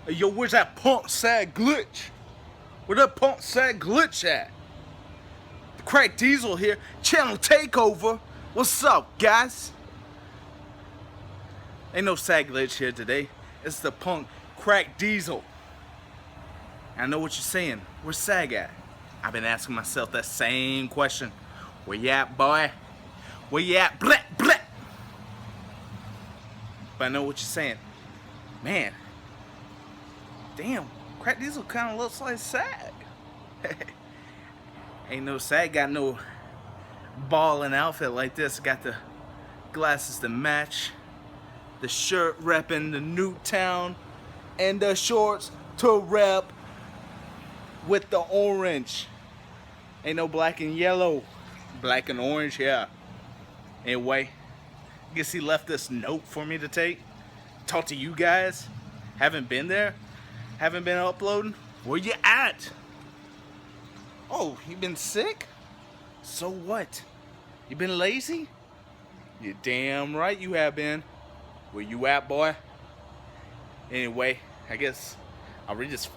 Hey, yo, where's that punk SAG glitch? Where that punk SAG glitch at? Crack Diesel here, channel Takeover. What's up, guys? Ain't no SAG glitch here today. It's the punk Crack Diesel. I know what you're saying. Where's SAG at? I've been asking myself that same question. Where you at, boy? Where you at? Blah, blah. But I know what you're saying. Man, damn, Crack Diesel kind of looks like SAG. Ain't no SAG got no ballin' outfit like this. Got the glasses to match, the shirt reppin' the Newtown, and the shorts to rep with the orange. Ain't no black and yellow. Black and orange, yeah. Anyway, I guess he left this note for me to talk to you guys. Haven't been there. Haven't been uploading. Where you at? Oh, you been sick? So what? You been lazy? You damn right you have been. Where you at, boy? Anyway, I guess I'll read this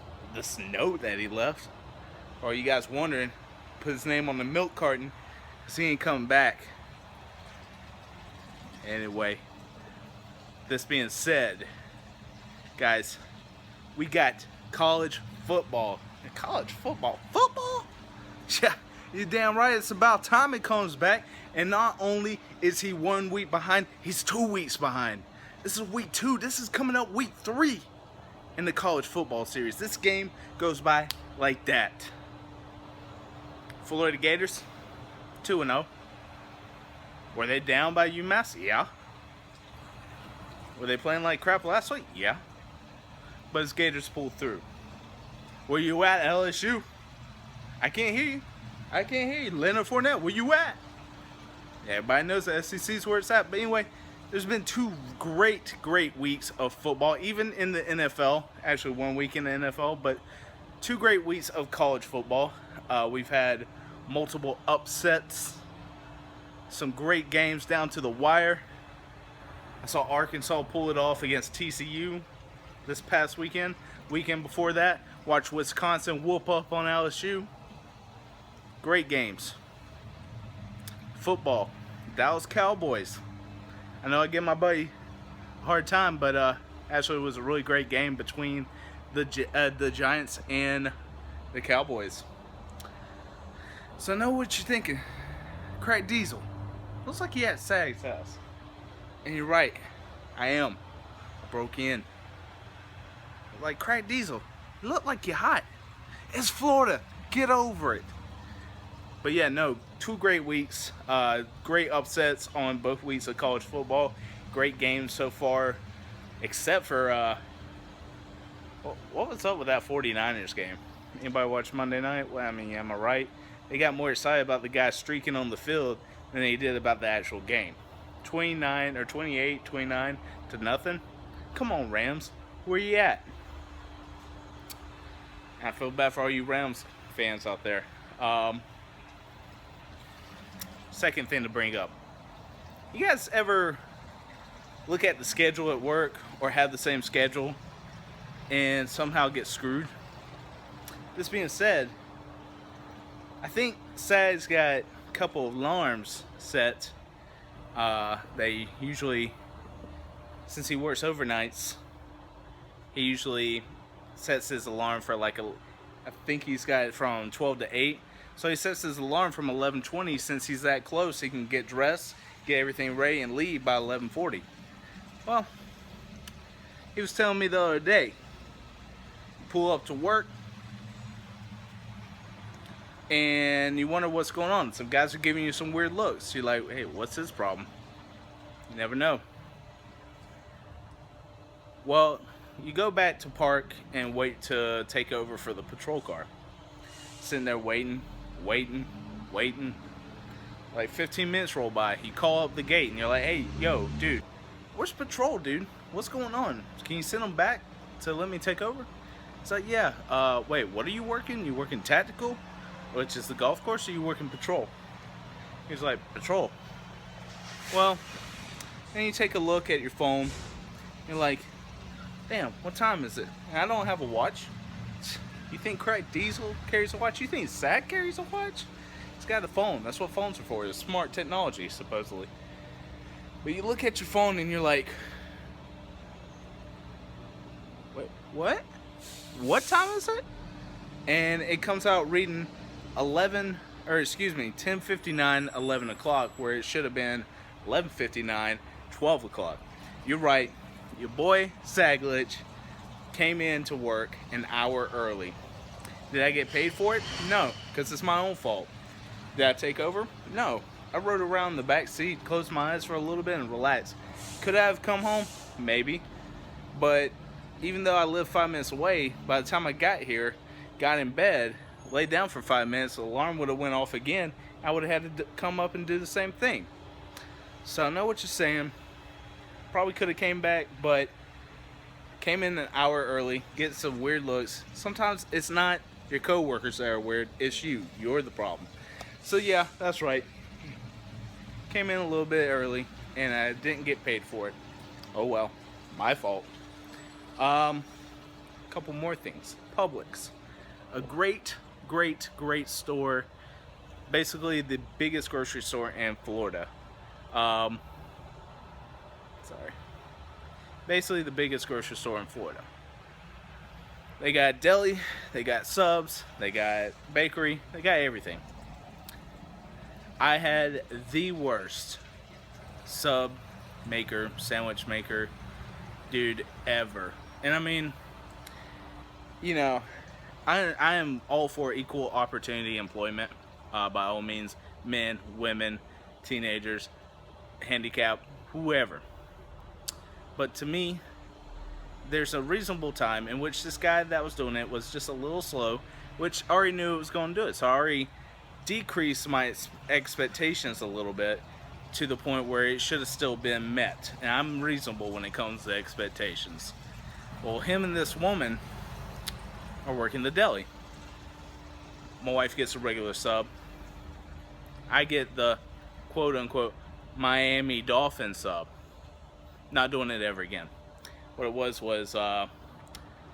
note that he left. Or you guys wondering, put his name on the milk carton because he ain't coming back. Anyway, this being said, guys, we got college football. College football? Football? Yeah, you're damn right. It's about time it comes back. And not only is he 1 week behind, he's 2 weeks behind. This is week 2. This is coming up week 3 in the college football series. This game goes by like that. Florida Gators, 2-0. Were they down by UMass? Yeah. Were they playing like crap last week? Yeah. But his Gators pulled through. Where you at, LSU? I can't hear you. I can't hear you. Leonard Fournette, where you at? Everybody knows the SEC's where it's at. But anyway, there's been 2 great weeks of football, even in the NFL. Actually, 1 week in the NFL, but 2 great weeks of college football. We've had multiple upsets, some great games down to the wire. I saw Arkansas pull it off against TCU this past weekend. Weekend before that, watched Wisconsin whoop up on LSU. Great games. Football, Dallas Cowboys. I know I give my buddy a hard time, but actually it was a really great game between the Giants and the Cowboys. So I know what you're thinking. Crack Diesel. Looks like he at SAG's house. And you're right. I am. I broke in. Like, Crack Diesel, you look like you're hot. It's Florida. Get over it. But yeah, no, 2 great weeks. Great upsets on both weeks of college football. Great games so far. Except for, what was up with that 49ers game? Anybody watch Monday night? Well, I mean, am I right? They got more excited about the guy streaking on the field than they did about the actual game. 29 to nothing. Come on, Rams. Where you at? I feel bad for all you Rams fans out there. Second thing to bring up. You guys ever look at the schedule at work or have the same schedule and somehow get screwed? This being said, I think SAG's got a couple of alarms set. They usually, since he works overnights, he usually sets his alarm for like I think he's got it from 12 to 8. So he sets his alarm from 11:20. Since he's that close, he can get dressed, get everything ready, and leave by 11:40. Well, he was telling me the other day, pull up to work, and you wonder what's going on. Some guys are giving you some weird looks. You're like, hey, what's his problem? You never know. Well, you go back to park and wait to take over for the patrol car. Sitting there waiting. Like 15 minutes roll by. You call up the gate and you're like, hey, yo, dude, where's patrol, dude? What's going on? Can you send them back to let me take over? It's like, yeah. Wait, what are you working? You working tactical, which is the golf course, or you working patrol? He's like, patrol. Well, then you take a look at your phone. You're like, Damn, what time is it? I don't have a watch. You think Craig Diesel carries a watch? You think SAG carries a watch? It's got a phone. That's what phones are for. It's smart technology, supposedly. But you look at your phone and you're like, wait, what? What time is it? And it comes out reading 10:59, 11 o'clock, where it should have been 11:59, 12 o'clock. You're right. Your boy Saglitch came in to work an hour early. Did I get paid for it? No, because it's my own fault. Did I take over? No. I rode around in the back seat, closed my eyes for a little bit, and relaxed. Could I have come home? Maybe. But even though I live 5 minutes away, by the time I got here, got in bed, laid down for 5 minutes, the alarm would have went off again. I would have had to come up and do the same thing. So I know what you're saying. Probably could have came back, but came in an hour early, get some weird looks. Sometimes it's not your coworkers that are weird, it's you. You're the problem. So yeah, that's right. Came in a little bit early, and I didn't get paid for it. Oh well, my fault. Couple more things. Publix. A great store. Basically the biggest grocery store in Florida. Basically the biggest grocery store in Florida. They got deli, they got subs, they got bakery, they got everything. I had the worst sub maker, sandwich maker dude ever. And I mean, you know, I am all for equal opportunity employment, by all means, men, women, teenagers, handicapped, whoever. But to me, there's a reasonable time in which this guy that was doing it was just a little slow, which I already knew it was going to do it. So I already decreased my expectations a little bit to the point where it should have still been met. And I'm reasonable when it comes to expectations. Well, him and this woman are working the deli. My wife gets a regular sub. I get the quote-unquote Miami Dolphin sub. Not doing it ever again. What it was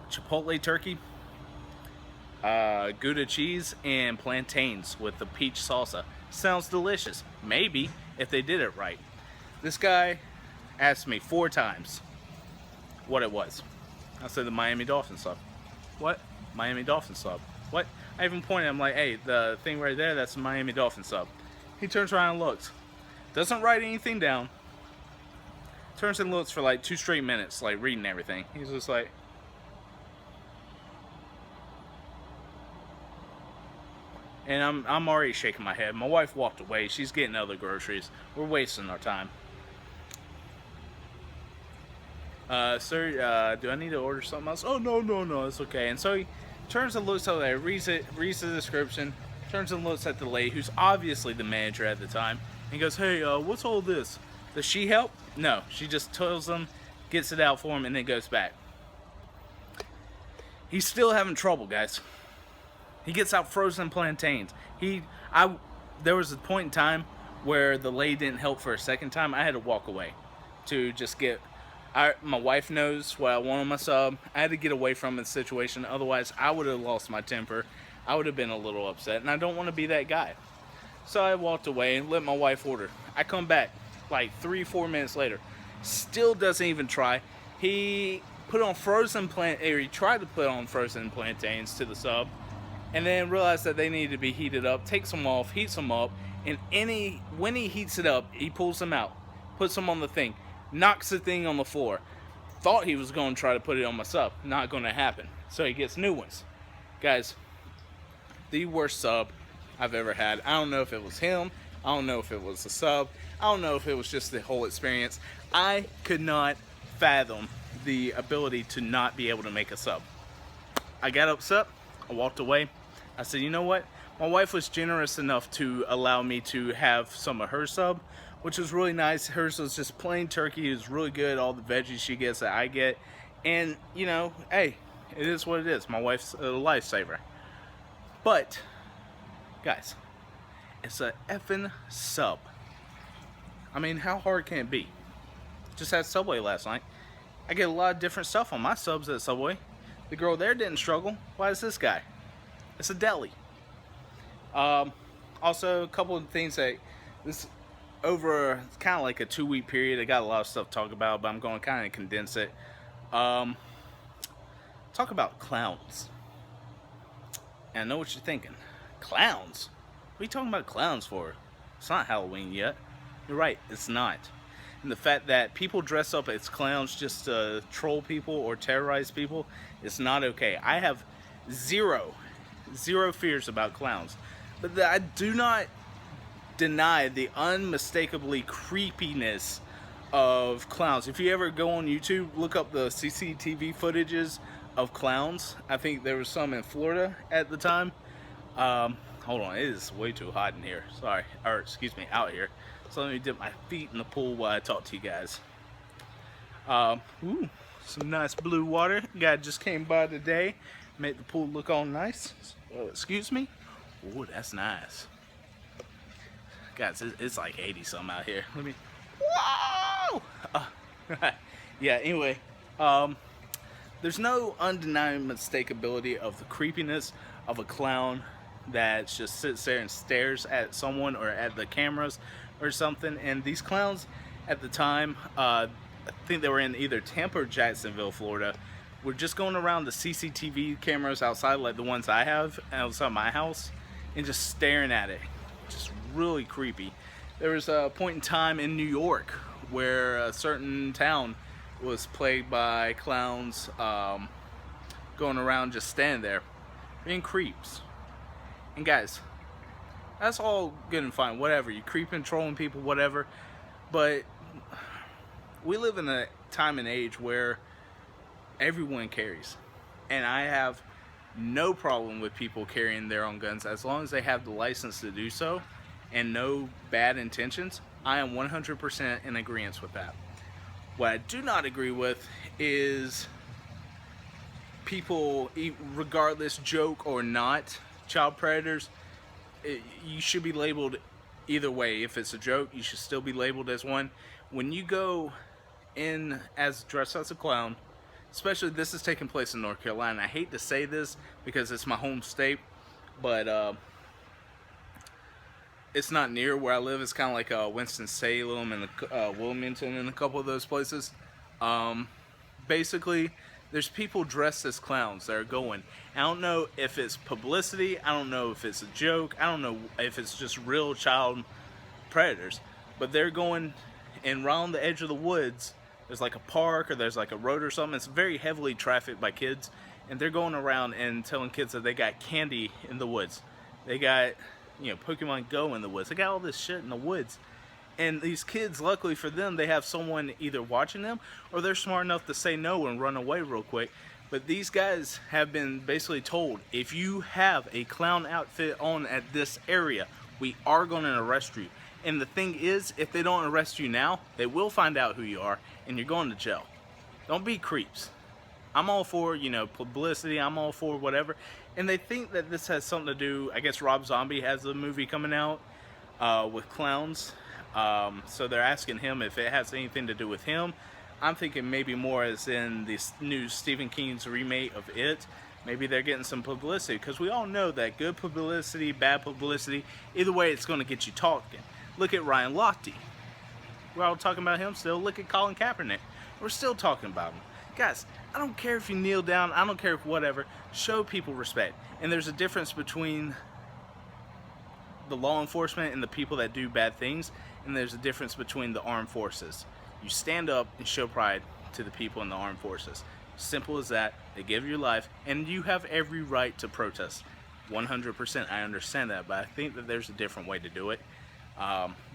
Chipotle turkey, Gouda cheese, and plantains with the peach salsa. Sounds delicious. Maybe, if they did it right. This guy asked me 4 times what it was. I said the Miami Dolphin sub. What? Miami Dolphin sub. What? I even pointed, I'm like, hey, the thing right there, that's the Miami Dolphin sub. He turns around and looks. Doesn't write anything down. Turns and looks for like 2 straight minutes, like reading everything. He's just like, and I'm already shaking my head. My wife walked away. She's getting other groceries. We're wasting our time. Sir, do I need to order something else? Oh, no, it's okay. And so he turns and looks over there, reads the description, turns and looks at the lady, who's obviously the manager at the time, and goes, hey, what's all this? Does she help? No, she just tells him, gets it out for him, and then goes back. He's still having trouble, guys. He gets out frozen plantains. There was a point in time where the lady didn't help for a second time. I had to walk away to just get. My wife knows what I want on my sub. I had to get away from the situation. Otherwise, I would have lost my temper. I would have been a little upset, and I don't want to be that guy. So I walked away and let my wife order. I come back like 3-4 minutes later. Still doesn't even try. He tried to put on frozen plantains to the sub, and then realized that they needed to be heated up. Takes them off, heats them up, and when he heats it up, he pulls them out, puts them on the thing, knocks the thing on the floor. Thought he was going to try to put it on my sub. Not going to happen. So he gets new ones. Guys, the worst sub I've ever had. I don't know if it was him. I don't know if it was the sub. I don't know if it was just the whole experience. I could not fathom the ability to not be able to make a sub. I got upset. I walked away. I said, you know what? My wife was generous enough to allow me to have some of her sub, which was really nice. Hers was just plain turkey. It was really good. All the veggies she gets that I get. And, you know, hey, it is what it is. My wife's a lifesaver. But, guys, it's a effing sub. I mean, how hard can it be? Just had Subway last night. I get a lot of different stuff on my subs at Subway. The girl there didn't struggle. Why is this guy? It's a deli. Um, Also, a couple of things that this over kind of like a 2 week period. I got a lot of stuff to talk about, but I'm going to kind of condense it. Um, Talk about clowns. And I know what you're thinking. Clowns? What are you talking about clowns for? It's not Halloween yet. You're right, it's not. And the fact that people dress up as clowns just to troll people or terrorize people is not okay. I have zero fears about clowns. But I do not deny the unmistakably creepiness of clowns. If you ever go on YouTube, look up the CCTV footages of clowns. I think there was some in Florida at the time. Hold on, it is way too hot in here. Sorry, or excuse me, out here. So let me dip my feet in the pool while I talk to you guys. Ooh, some nice blue water. Guy just came by today, made the pool look all nice. Excuse me. Ooh, that's nice. Guys, it's like 80 something out here. Let me. Whoa! Yeah. Anyway, there's no undeniable mistakability of the creepiness of a clown that just sits there and stares at someone or at the cameras or something. And these clowns at the time, I think they were in either Tampa or Jacksonville, Florida, were just going around the CCTV cameras outside, like the ones I have outside my house, and just staring at it. Just really creepy. There was a point in time in New York where a certain town was plagued by clowns going around just standing there being creeps. And guys, that's all good and fine, whatever. You creeping, trolling people, whatever. But we live in a time and age where everyone carries. And I have no problem with people carrying their own guns as long as they have the license to do so and no bad intentions. I am 100% in agreement with that. What I do not agree with is people, regardless joke or not, child predators. You should be labeled either way. If it's a joke, you should still be labeled as one. When you go in as dressed as a clown, especially this is taking place in North Carolina. I hate to say this because it's my home state, but it's not near where I live. It's kind of like Winston-Salem and Wilmington and a couple of those places. Basically, there's people dressed as clowns that are going. I don't know if it's publicity. I don't know if it's a joke. I don't know if it's just real child predators. But they're going and around the edge of the woods. There's like a park or there's like a road or something. It's very heavily trafficked by kids. And they're going around and telling kids that they got candy in the woods. They got, Pokemon Go in the woods. They got all this shit in the woods. And these kids, luckily for them, they have someone either watching them or they're smart enough to say no and run away real quick. But these guys have been basically told, if you have a clown outfit on at this area, we are going to arrest you. And the thing is, if they don't arrest you now, they will find out who you are and you're going to jail. Don't be creeps. I'm all for, publicity. I'm all for whatever. And they think that this has something to do, I guess Rob Zombie has a movie coming out with clowns. So they're asking him if it has anything to do with him. I'm thinking maybe more as in this new Stephen King's remake of It. Maybe they're getting some publicity, because we all know that good publicity, bad publicity, either way it's going to get you talking. Look at Ryan Lochte. We're all talking about him still. Look at Colin Kaepernick. We're still talking about him. Guys, I don't care if you kneel down. I don't care if whatever. Show people respect. And there's a difference between the law enforcement and the people that do bad things. And there's a difference between the armed forces. You stand up and show pride to the people in the armed forces. Simple as that. They give your life, and you have every right to protest. 100%. I understand that, but I think that there's a different way to do it.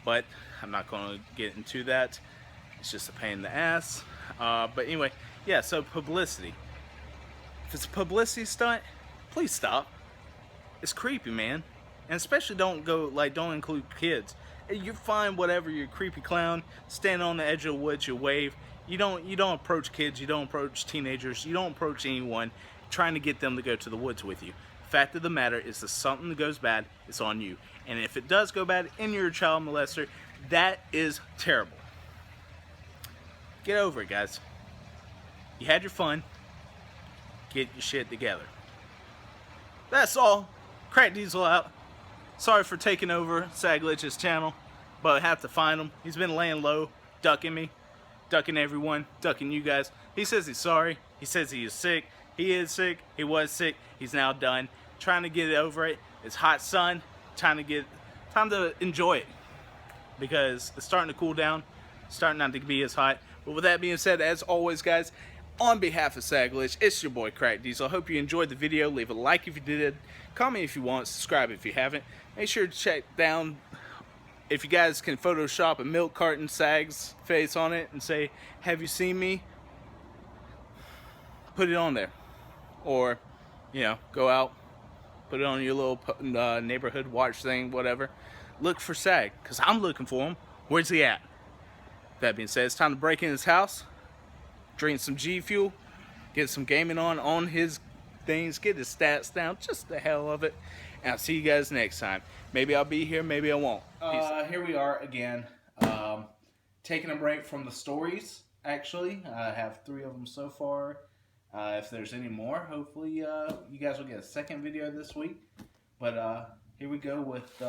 But I'm not going to get into that. It's just a pain in the ass. But anyway, yeah, so publicity. If it's a publicity stunt, please stop. It's creepy, man. And especially don't include kids. You're fine, whatever, you're a creepy clown, stand on the edge of the woods, you wave. You don't approach kids, you don't approach teenagers, you don't approach anyone trying to get them to go to the woods with you. Fact of the matter is that something that goes bad, it's on you. And if it does go bad and you're a child molester, that is terrible. Get over it, guys. You had your fun. Get your shit together. That's all. Crack Diesel out. Sorry for taking over SAG Glitch's channel, but I have to find him. He's been laying low, ducking me, ducking everyone, ducking you guys. He says he's sorry. He says he is sick. He is sick. He was sick. He's now done. Trying to get over it. It's hot sun. Time to enjoy it, because it's starting to cool down. Starting not to be as hot. But with that being said, as always, guys, on behalf of SAG Glitch, it's your boy Crack Diesel. I hope you enjoyed the video. Leave a like if you did. Comment if you want. Subscribe if you haven't. Make sure to check down if you guys can Photoshop a milk carton SAG's face on it and say, "Have you seen me?" Put it on there. Or, you know, go out, put it on your little neighborhood watch thing, whatever. Look for SAG, because I'm looking for him. Where's he at? That being said, it's time to break in his house, drink some G Fuel, get some gaming on his things, get his stats down, just the hell of it. And I'll see you guys next time. Maybe I'll be here, maybe I won't. Here we are again, taking a break from the stories, actually. I have 3 of them so far. If there's any more, hopefully you guys will get a second video this week. But here we go with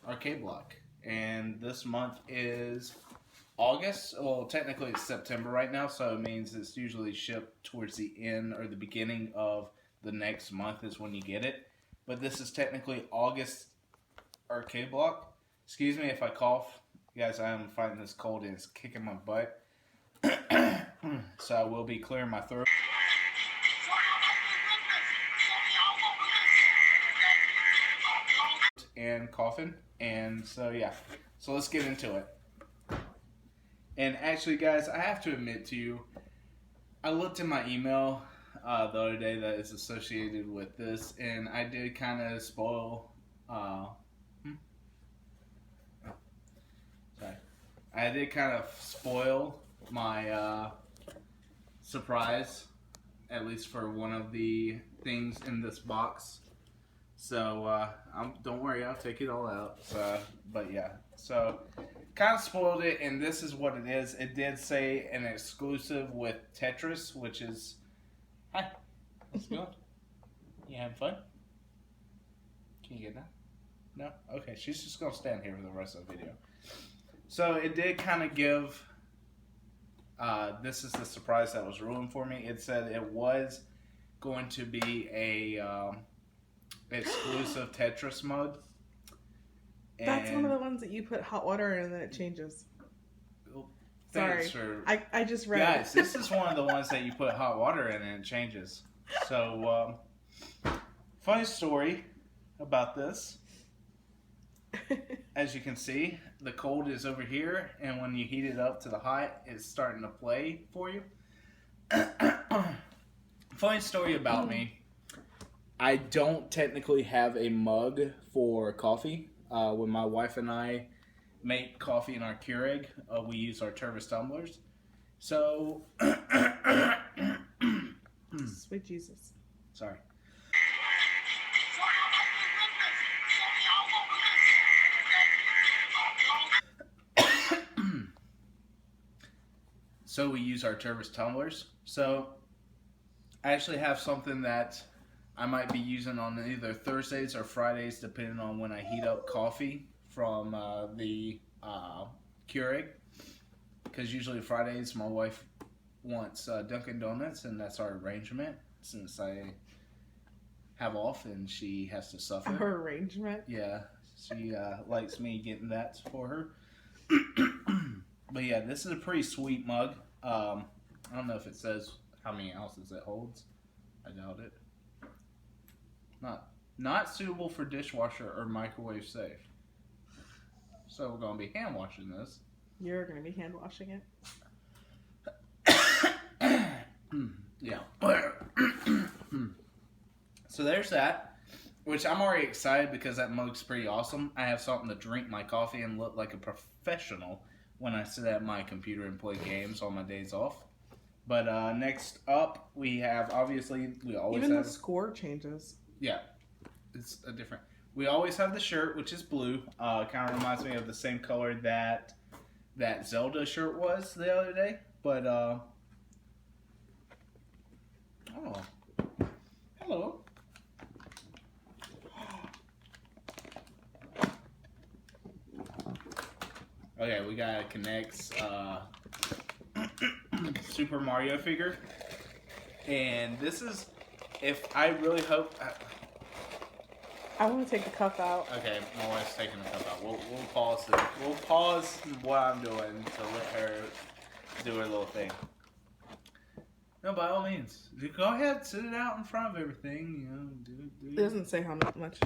Arcade Block. And this month is August. Well, technically it's September right now, so it means it's usually shipped towards the end or the beginning of the next month is when you get it. But this is technically August Arcade Block. Excuse me if I cough. Guys, I am fighting this cold and it's kicking my butt. So I will be clearing my throat and coughing. And so yeah, so let's get into it. And actually, guys, I have to admit to you, I looked in my email the other day that is associated with this, and I did kind of spoil I did kind of spoil my surprise, at least for one of the things in this box. So don't worry, I'll take it all out. But yeah, so kind of spoiled it, and this is what it is. It did say an exclusive with Tetris, which is hi. What's going on? You having fun? Can you get that? No? Okay, she's just gonna stand here for the rest of the video. So it did kind of give. This is the surprise that was ruined for me. It said it was going to be a exclusive Tetris mode. That's one of the ones that you put hot water in and then it changes. Sorry, I just read. Guys, this is one of the ones that you put hot water in and it changes. So, funny story about this. As you can see, the cold is over here, and when you heat it up to the hot, it's starting to play for you. Funny story about me. I don't technically have a mug for coffee. When my wife and I make coffee in our Keurig, we use our Tervis tumblers. So, sweet Jesus. Sorry. So we use our Tervis tumblers. So I actually have something that I might be using on either Thursdays or Fridays, depending on when I heat up coffee from the Keurig. Because usually Fridays my wife wants Dunkin' Donuts, and that's our arrangement since I have off and she has to suffer. Her arrangement? Yeah, she likes me getting that for her. But yeah, this is a pretty sweet mug. I don't know if it says how many ounces it holds. I doubt it. Not suitable for dishwasher or microwave safe. So we're going to be hand washing this. You're going to be hand washing it? Yeah. So there's that. Which I'm already excited because that mug's pretty awesome. I have something to drink my coffee and look like a professional when I sit at my computer and play games on my days off. But next up, we have, obviously, we always Even have... the score changes. Yeah. It's a different... We always have the shirt, which is blue. Kind of reminds me of the same color that Zelda shirt was the other day. But Okay, we got a Connect's Super Mario figure. And this is, if I really hope... I want to take the cup out. Okay, my wife's taking the cup out. We'll pause it. We'll pause what I'm doing to let her do her little thing. No, by all means. Go ahead, sit it out in front of everything. You know, do It doesn't say how much.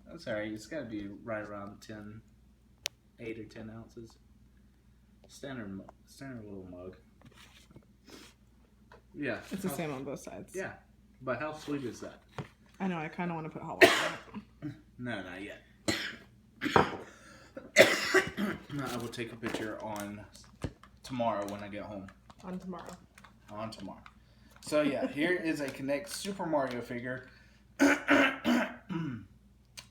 That's alright. It's got to be right around 8 or 10 ounces. Standard little mug. Yeah. It's the same on both sides. Yeah. But how sweet is that? I know. I kind of want to put hot water on it. No, not yet. I will take a picture on tomorrow when I get home. On tomorrow. So yeah, here is a Connect Super Mario figure.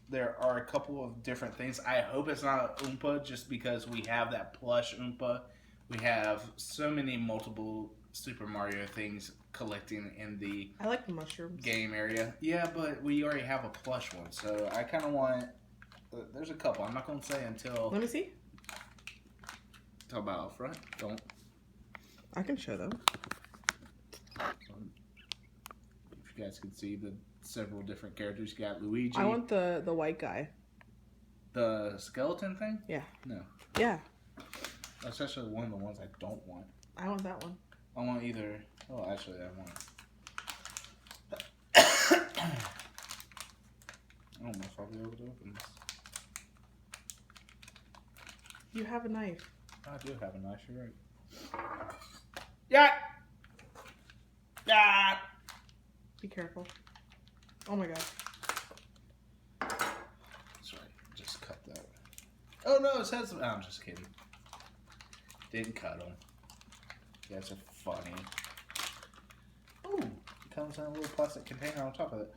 There are a couple of different things. I hope it's not an Oompa just because we have that plush Oompa. We have so many multiple Super Mario things collecting in the I like the mushrooms game area. Yeah, but we already have a plush one, so I kind of want. There's a couple. I'm not gonna say until. Let me see. Talk about up front. Don't. I can show them. If you guys can see the several different characters, you got Luigi. I want the white guy. The skeleton thing? Yeah. No. Yeah. That's actually one of the ones I don't want. I want that one. I want either. Oh, actually, I want. I don't know if I'll be able to open this. You have a knife. I do have a knife. You're right. Yeah. Yeah. Be careful. Oh my god. Sorry, just cut that. Oh no, it says. I'm just kidding. Didn't cut them. You guys are funny. Ooh, it comes in a little plastic container on top of it.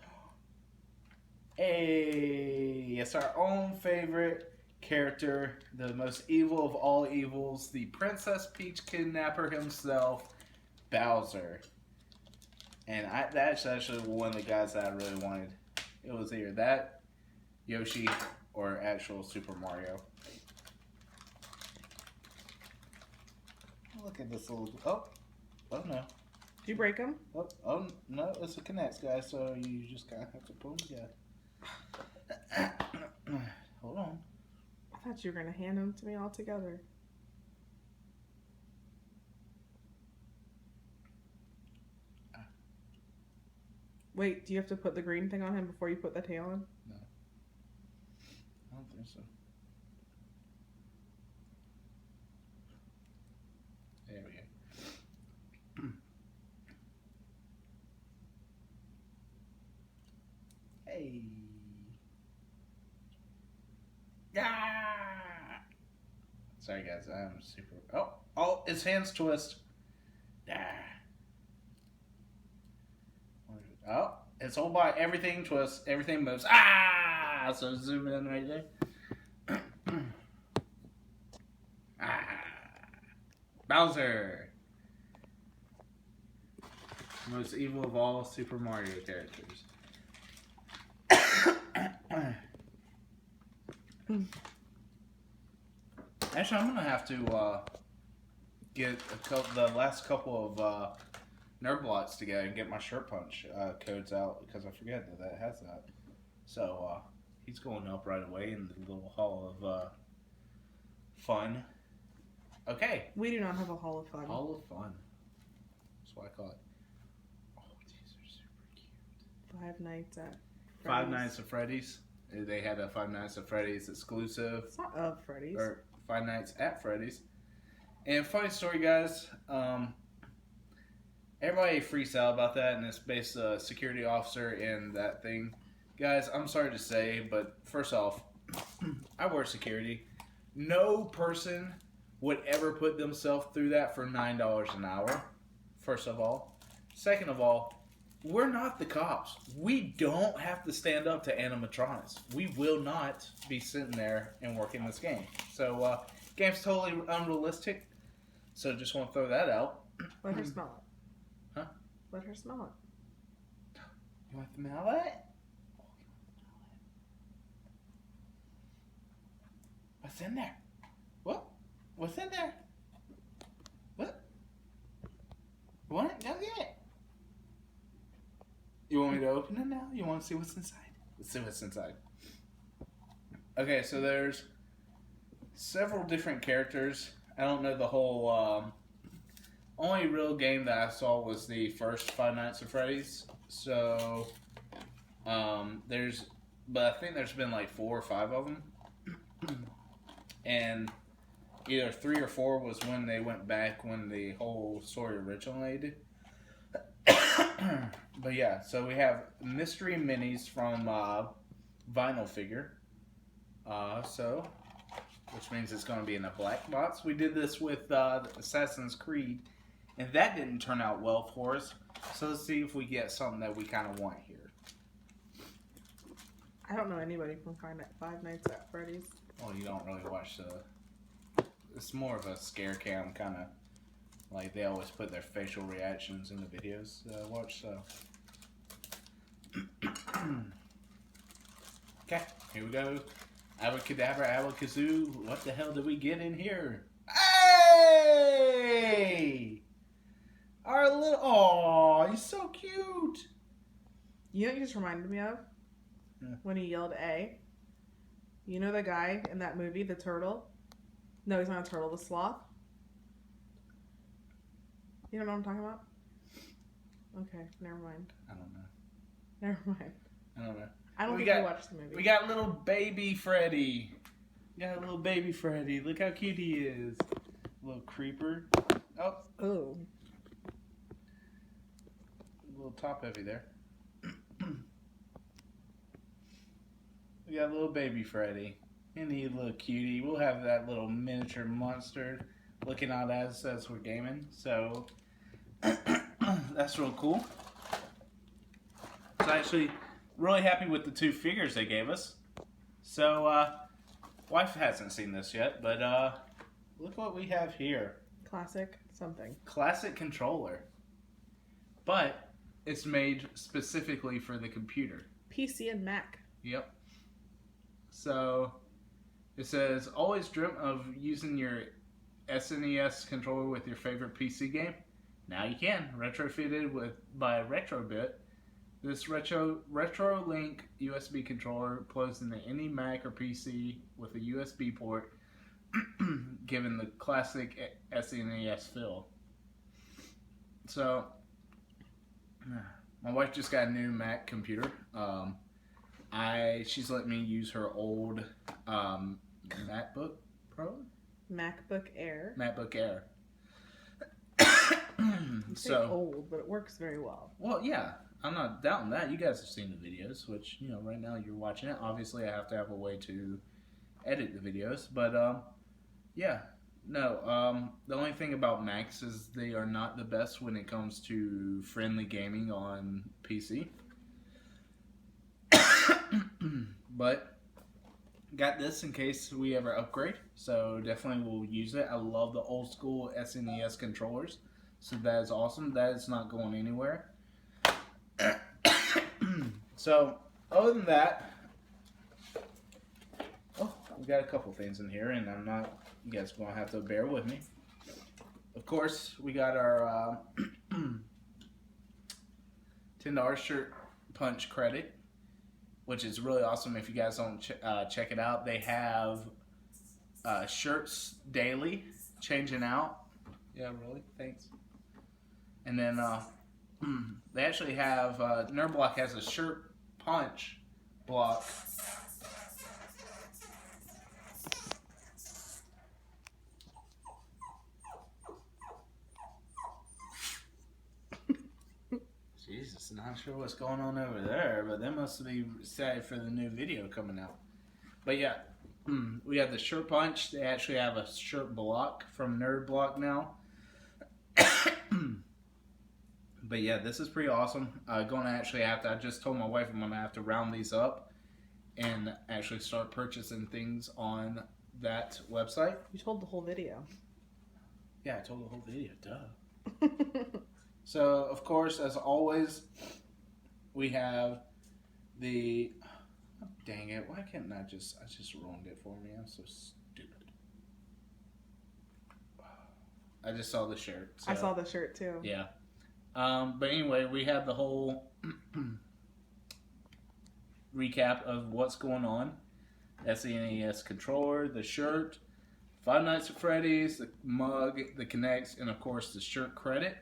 Hey, it's our own favorite character, the most evil of all evils, the Princess Peach kidnapper himself, Bowser. And that's actually one of the guys that I really wanted. It was either that, Yoshi, or actual Super Mario. Look at this little... Oh no. Did you break them? Oh no, it's a Connect, guys, so you just kind of have to put them together. Hold on. I thought you were going to hand them to me all together. Wait, do you have to put the green thing on him before you put the tail on? No. I don't think so. There we go. Hey. Ah! Sorry guys, I'm super... Oh, his hands twist. Oh, it's whole body, everything twists, everything moves. Ah! So zoom in right there. Bowser. Most evil of all Super Mario characters. Actually, I'm gonna have to get the last couple of Nerd Blocks together and get my Shirt Punch codes out because I forget that has that. So he's going up right away in the little Hall of Fun. Okay. We do not have a Hall of Fun. Hall of Fun. That's what I call it. Oh, these are super cute. Five Nights at Freddy's. Five Nights at Freddy's. They had a Five Nights at Freddy's exclusive. It's not of Freddy's. Or Five Nights at Freddy's. And funny story, guys. Everybody freaks out about that, and it's based a security officer in that thing. Guys, I'm sorry to say, but first off, I work security. No person would ever put themselves through that for $9 an hour, first of all. Second of all, we're not the cops. We don't have to stand up to animatronics. We will not be sitting there and working this game. So, game's totally unrealistic. So just want to throw that out. Let her smell it. Huh? Let her smell it. You want to smell it? What's in there? What? What's in there? What? What? Not yet. You want me to open it now? You want to see what's inside? Let's see what's inside. Okay, so there's several different characters. I don't know the whole. Only real game that I saw was the first Five Nights at Freddy's. So, but I think there's been like 4 or 5 of them, and either 3 or 4 was when they went back when the whole story originated. But yeah, so we have mystery minis from Vinyl Figure. Which means it's going to be in a black box. We did this with Assassin's Creed, and that didn't turn out well for us. So let's see if we get something that we kind of want here. I don't know anybody from Five Nights at Freddy's. Well, you don't really watch the... It's more of a scare cam kind of... Like, they always put their facial reactions in the videos that I watch, so... Okay, here we go. Abracadabra, abacazoo. What the hell did we get in here? Hey! Our little... Aw, he's so cute! You know what you just reminded me of? Yeah. When he yelled A. You know the guy in that movie, the turtle? No, he's not a turtle, the sloth. You don't know what I'm talking about? Okay, never mind. I don't know. Never mind. I don't know. I don't think you watched the movie. We got little baby Freddy. We got little baby Freddy. Look how cute he is. Little creeper. Oh. Oh. A little top heavy there. We got little baby Freddy. And he little cutie. We'll have that little miniature monster looking out at us as we're gaming. So that's real cool. So actually really happy with the 2 figures they gave us. So wife hasn't seen this yet, but look what we have here. Classic something. Classic controller. But it's made specifically for the computer. PC and Mac. Yep. So it says, always dreamt of using your SNES controller with your favorite PC game? Now you can. Retrofitted by Retrobit. This Retro Link USB controller plugs into any Mac or PC with a USB port, given the classic SNES feel. So, my wife just got a new Mac computer. She's let me use her old MacBook Pro? MacBook Air. MacBook Air. You say old, but it works very well. Well, yeah. I'm not doubting that. You guys have seen the videos, which, you know, right now you're watching it. Obviously, I have to have a way to edit the videos. But, yeah. No, the only thing about Macs is they are not the best when it comes to friendly gaming on PC. But got this in case we ever upgrade, so definitely we'll use it. I love the old school SNES controllers, so that is awesome. That is not going anywhere. So other than that, we got a couple things in here, and you guys are gonna have to bear with me. Of course, we got our $10 shirt punch credit, which is really awesome. If you guys don't check it out, they have shirts daily, changing out. Yeah, really? Thanks. And then they actually have, Nerd Block has a shirt punch block. Jesus, not sure what's going on over there, but they must be excited for the new video coming out. But yeah, we have the shirt punch. They actually have a shirt block from Nerd Block now. But yeah, this is pretty awesome. I just told my wife I'm going to have to round these up and actually start purchasing things on that website. You told the whole video. Yeah, I told the whole video, duh. So, of course, as always, we have the... Oh, dang it, why can't I just ruined it for me. I'm so stupid. I just saw the shirt. So. I saw the shirt too. Yeah. But anyway, we had the whole recap of what's going on. SNES controller, the shirt, Five Nights at Freddy's, the mug, the Kinects, and of course the shirt credit.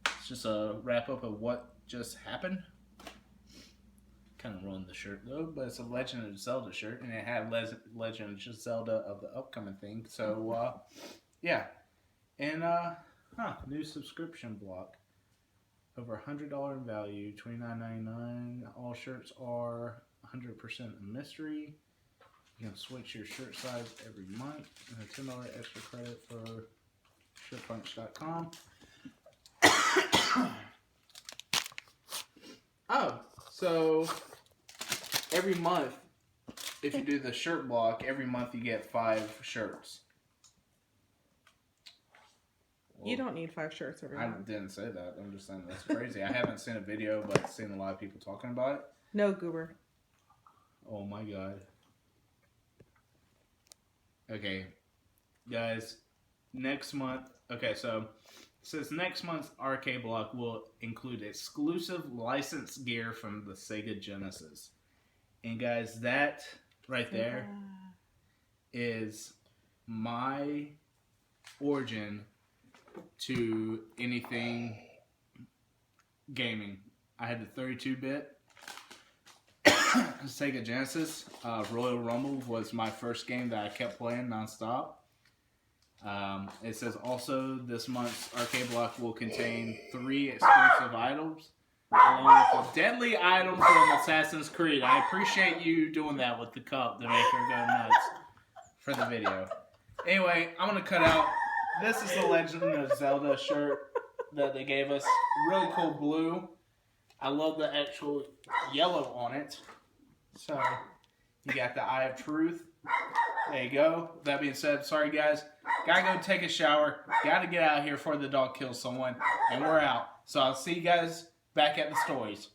It's just a wrap up of what just happened. Kind of ruined the shirt though, but it's a Legend of Zelda shirt, and it had Legend of Zelda of the upcoming thing. So yeah, and new subscription block. Over $100 in value, $29.99. All shirts are 100% a mystery. You can switch your shirt size every month, and a $10 extra credit for shirtpunch.com. Oh, so every month, if you do the shirt block, every month you get 5 shirts. You don't need 5 shirts every month. I didn't say that. I'm just saying that's crazy. I haven't seen a video, but seen a lot of people talking about it. No, goober. Oh my god. Okay, guys, next month. Okay, so it says next month's arcade block will include exclusive licensed gear from the Sega Genesis. And guys, that right there is my origin to anything gaming. I had the 32-bit Sega Genesis. Royal Rumble was my first game that I kept playing nonstop. It says also this month's arcade block will contain 3 exclusive items, along with a deadly item from Assassin's Creed. I appreciate you doing that with the cup to make her go nuts for the video. Anyway, I'm going to cut out. This is the Legend of Zelda shirt that they gave us. Really cool blue. I love the actual yellow on it. So, you got the Eye of Truth. There you go. That being said, sorry guys. Gotta go take a shower. Gotta get out of here before the dog kills someone. And we're out. So, I'll see you guys back at the stories.